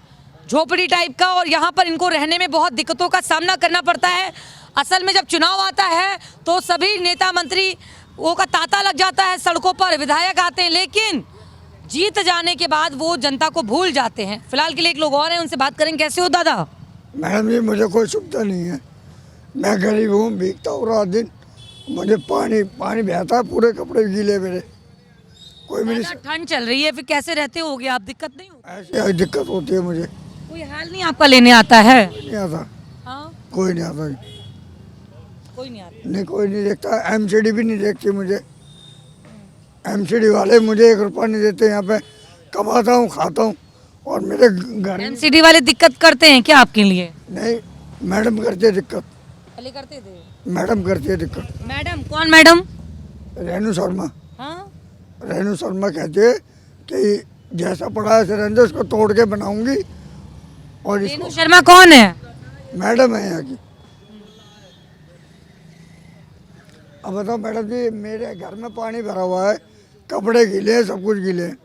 झोपड़ी टाइप का, और यहाँ पर इनको रहने में बहुत दिक्कतों का सामना करना पड़ता है। असल में जब चुनाव आता है तो सभी नेता मंत्री वो का तांता लग जाता है सड़कों पर, विधायक आते हैं लेकिन जीत जाने के बाद वो जनता को भूल जाते हैं। फिलहाल के लिए एक लोग और हैं, उनसे बात करेंगे। कैसे हो दादा? मैडम जी मुझे कोई सुविधा नहीं है, मैं गरीब हूँ, भीगता हूँ रात दिन, मुझे पानी बहता है, पूरे कपड़े गीले मेरे। कोई मेरी ठंड चल रही है, फिर कैसे रहते होगे आप? दिक्कत नहीं होती? ऐसी दिक्कत होती है मुझे। कोई हाल नहीं आपका लेने आता है? नहीं आता। हाँ? कोई नहीं आता। कोई नहीं आता? नहीं, कोई नहीं देखता। एमसीडी भी नहीं देखती मुझे। एमसीडी वाले मुझे 1 रुपया नहीं देते। यहाँ पे कमाता हूँ, खाता हूँ, और मेरे घर एमसीडी वाले दिक्कत करते हैं क्या आपके लिए? नहीं, मैडम करती है दिक्कत। पहले करते थे? मैडम करती है दिक्कत। मैडम कौन मैडम? रेणु शर्मा। हाँ? रेणु शर्मा कहती है कि जैसा पड़ा है सिलेंडर उसको तोड़ के बनाऊंगी। और रेणु शर्मा कौन है? मैडम है यहाँ की। अब बताओ मैडम जी, मेरे घर में पानी भरा हुआ है, कपड़े गीले हैं, सब कुछ गीले हैं,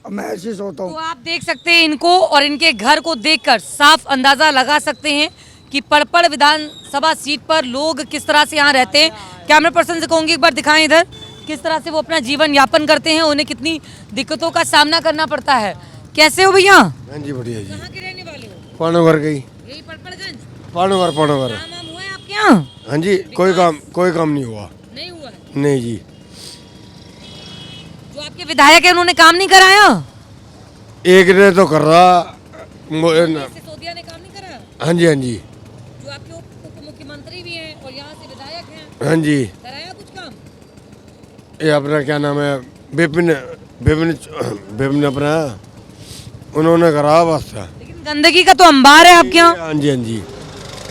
अब मैं ऐसे ही सोता हूँ। तो आप देख सकते हैं इनको, और इनके घर को देखकर साफ अंदाजा लगा सकते हैं कि पड़पड़ विधानसभा सीट पर लोग किस तरह से यहाँ रहते हैं। कैमरा पर्सन से कहूँगी एक बार दिखाएं इधर, किस तरह से वो अपना जीवन यापन करते हैं, उन्हें कितनी दिक्कतों का सामना करना पड़ता है। कैसे हो भैया? हाँ जी बढ़िया जी। कहाँ के रहने वाले हो? पानोगर गई। यही पड़पड़गंज? पानोगर। काम वाम हुआ है आपके यहाँ? हाँ जी, कोई काम नहीं हुआ। नहीं हुआ? नहीं जी। जो आपके विधायक है उन्होंने काम नहीं कराया? एक ने तो कर रहा। सिसोदिया ने काम नहीं करा? हाँ जी, हाँ जी। जो आपके उप मुख्यमंत्री भी हैं और यहाँ से विधायक हैं, हाँ जी। कराया कुछ काम? ये अपना क्या नाम है, विपिन अपना, उन्होंने करा बस। लेकिन गंदगी का तो अंबार है आपके यहाँ। हाँ जी, हाँ जी,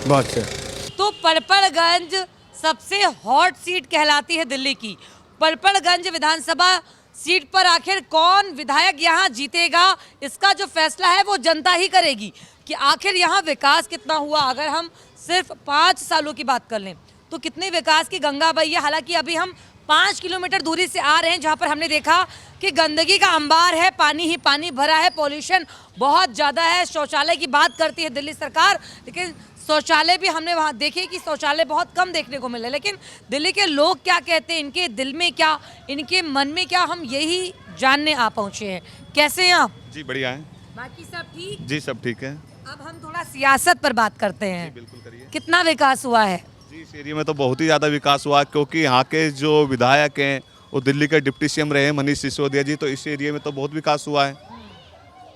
बस। तो पड़पड़गंज सबसे हॉट सीट कहलाती है दिल्ली की। पड़पड़गंज विधानसभा सीट पर आखिर कौन विधायक यहाँ जीतेगा, इसका जो फैसला है वो जनता ही करेगी कि आखिर यहाँ विकास कितना हुआ। अगर हम सिर्फ 5 सालों की बात कर लें तो कितने विकास की गंगा बही है। हालांकि अभी हम 5 किलोमीटर दूरी से आ रहे हैं जहाँ पर हमने देखा कि गंदगी का अंबार है, पानी ही पानी भरा है, पॉल्यूशन बहुत ज़्यादा है। शौचालय की बात करती है दिल्ली सरकार, लेकिन शौचालय भी हमने वहाँ देखे कि शौचालय बहुत कम देखने को मिले। लेकिन दिल्ली के लोग क्या कहते हैं, इनके दिल में क्या, इनके मन में क्या, हम यही जानने आ पहुँचे हैं। कैसे हैं आप? जी बढ़िया है। बाकी सब ठीक? जी सब ठीक है। अब हम थोड़ा सियासत पर बात करते हैं। बिल्कुल करिए। कितना विकास हुआ है? जी इस एरिया में तो बहुत ही ज़्यादा विकास हुआ, क्योंकि यहाँ के जो विधायक हैं वो दिल्ली के डिप्टी सीएम रहे हैं मनीष सिसोदिया जी, तो इस एरिया में तो बहुत विकास हुआ है।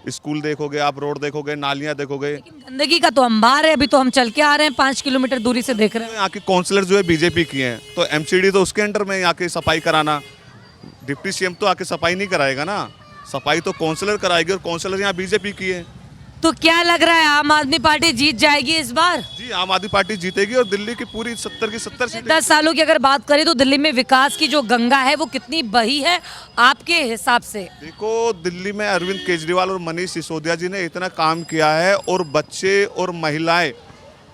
स्कूल देखोगे आप, रोड देखोगे, नालियाँ देखोगे। लेकिन गंदगी का तो अंबार है। अभी तो हम चल के आ रहे हैं, 5 किलोमीटर दूरी से देख रहे हैं। यहाँ के काउंसलर जो है बीजेपी की हैं, तो एमसीडी तो उसके अंडर में यहाँ की सफाई कराना। डिप्टी सीएम तो आके सफाई नहीं कराएगा ना, सफाई तो काउंसलर कराएगी, और काउंसलर यहाँ बीजेपी की है। तो क्या लग रहा है, आम आदमी पार्टी जीत जाएगी इस बार? जी आम आदमी पार्टी जीतेगी, और दिल्ली की पूरी 70 की 70 सीटें। 10 सालों की अगर बात करें तो दिल्ली में विकास की जो गंगा है वो कितनी बही है आपके हिसाब से? देखो दिल्ली में अरविंद केजरीवाल और मनीष सिसोदिया जी ने इतना काम किया है, और बच्चे और महिलाएं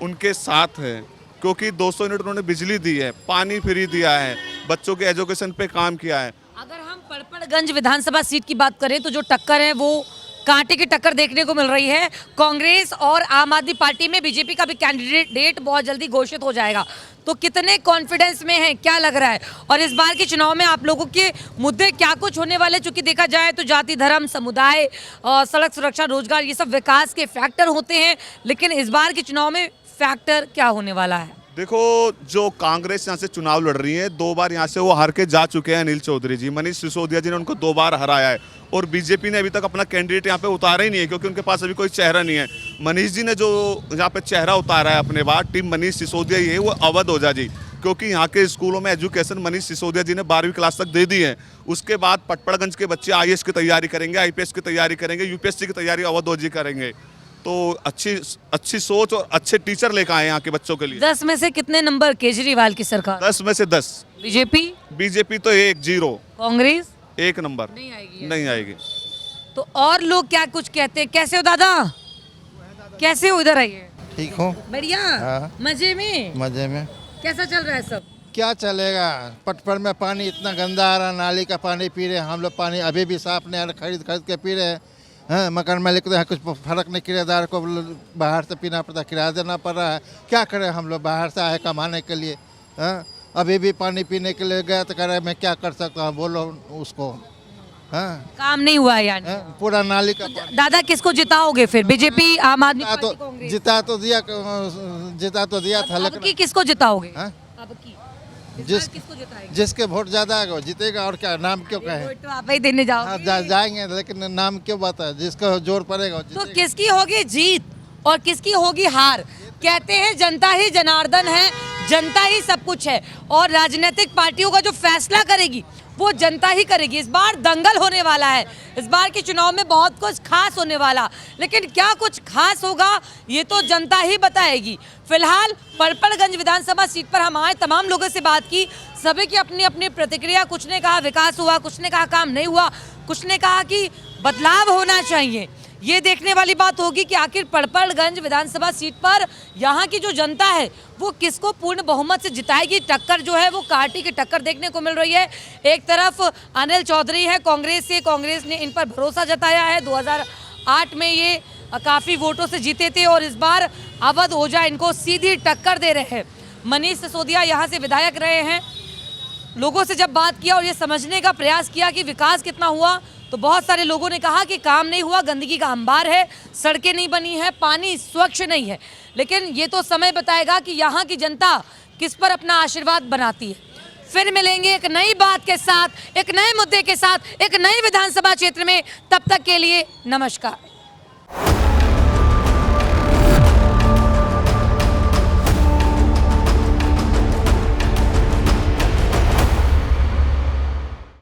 उनके साथ हैं, क्योंकि 200 यूनिट उन्होंने बिजली दी है, पानी फ्री दिया है, बच्चों के एजुकेशन पे काम किया है। अगर हम पड़पड़गंज विधानसभा सीट की बात करें तो जो टक्कर है वो कांटे की टक्कर देखने को मिल रही है। कांग्रेस और आम आदमी पार्टी में बीजेपी का भी कैंडिडेट बहुत जल्दी घोषित हो जाएगा। तो कितने कॉन्फिडेंस में हैं, क्या लग रहा है? और इस बार के चुनाव में आप लोगों के मुद्दे क्या कुछ होने वाले? चूंकि देखा जाए तो जाति, धर्म, समुदाय, सड़क सुरक्षा, रोजगार, ये सब विकास के फैक्टर होते हैं, लेकिन इस बार के चुनाव में फैक्टर क्या होने वाला है? देखो जो कांग्रेस यहाँ से चुनाव लड़ रही है, 2 बार यहाँ से वो हार के जा चुके हैं। अनिल चौधरी जी, मनीष सिसोदिया जी ने उनको 2 बार हराया है, और बीजेपी ने अभी तक अपना कैंडिडेट यहाँ पे उतारा ही नहीं है, क्योंकि उनके पास अभी कोई चेहरा नहीं है। मनीष जी ने जो यहाँ पे चेहरा उतारा है अपने बाद, टीम मनीष सिसोदिया ये वो अवध ओझा जी, क्योंकि यहाँ के स्कूलों में एजुकेशन मनीष सिसोदिया जी ने 12वीं क्लास तक दे दी है। उसके बाद पटपड़गंज के बच्चे IAS की तैयारी करेंगे, IPS की तैयारी करेंगे, UPSC की तैयारी अवध ओझा जी करेंगे। तो अच्छी सोच और अच्छे टीचर लेकर आए यहाँ के बच्चों के लिए। 10 में से कितने नंबर केजरीवाल की सरकार? 10 में से 10। बीजेपी तो 1 0। कांग्रेस 1 नंबर नहीं आएगी। तो और लोग क्या कुछ कहते हैं? कैसे हो दादा? कैसे हो? इधर आइए। ठीक हो? बढ़िया। मजे में? मजे में। कैसा चल रहा है सब? क्या चलेगा, पटपड़ में पानी इतना गंदा आ रहा, नाली का पानी पी रहे हम लोग, पानी अभी भी साफ नहीं आ रहा, खरीद के पी रहे हैं। हाँ, मकान मालिक को कुछ फर्क नहीं, किराएदार को बाहर से पीना पड़ता, किराया देना पड़ रहा है। क्या करें हम लोग, बाहर से आए कमाने के लिए। हाँ, अभी भी पानी पीने के लिए गया तो कह रहा है मैं क्या कर सकता हूँ, बोलो उसको। हाँ, काम नहीं हुआ है यानी। पूरा नाली का दादा किसको जिताओगे फिर? बीजेपी, आम आदमी पार्टी, तो कांग्रेस? जिता तो दिया था, अब लेकिन की किसको जिताओगे? हाँ? अब की किसको जिताएंगे? जिसके वोट ज्यादा आएगा वो जीतेगा, और क्या, नाम क्यों कहे? वोट तो आप ही देने जाओगे। जाएंगे, लेकिन नाम क्यों बताए, जिसका जोर पड़ेगा वो तो जीतेगा। किसकी होगी जीत और किसकी होगी हार? कहते हैं जनता ही जनार्दन है, जनता ही सब कुछ है, और राजनीतिक पार्टियों का जो फैसला करेगी वो जनता ही करेगी। इस बार दंगल होने वाला है, इस बार के चुनाव में बहुत कुछ खास होने वाला, लेकिन क्या कुछ खास होगा ये तो जनता ही बताएगी। फिलहाल पड़पड़गंज विधानसभा सीट पर हम आए, तमाम लोगों से बात की, सभी की अपनी अपनी प्रतिक्रिया। कुछ ने कहा विकास हुआ, कुछ ने कहा काम नहीं हुआ, कुछ ने कहा कि बदलाव होना चाहिए। ये देखने वाली बात होगी कि आखिर पड़पड़गंज विधानसभा सीट पर यहाँ की जो जनता है वो किसको पूर्ण बहुमत से जिताएगी। टक्कर जो है वो कांटे की टक्कर देखने को मिल रही है। एक तरफ अनिल चौधरी है कांग्रेस से, कांग्रेस ने इन पर भरोसा जताया है। 2008 में ये काफ़ी वोटों से जीते थे और इस बार अवध ओझा इनको सीधी टक्कर दे रहे हैं। मनीष सिसोदिया यहाँ से विधायक रहे हैं। लोगों से जब बात किया और ये समझने का प्रयास किया कि विकास कितना हुआ, तो बहुत सारे लोगों ने कहा कि काम नहीं हुआ, गंदगी का अंबार है, सड़कें नहीं बनी है, पानी स्वच्छ नहीं है। लेकिन ये तो समय बताएगा कि यहाँ की जनता किस पर अपना आशीर्वाद बनाती है। फिर मिलेंगे एक नई बात के साथ, एक नए मुद्दे के साथ, एक नई विधानसभा क्षेत्र में। तब तक के लिए नमस्कार।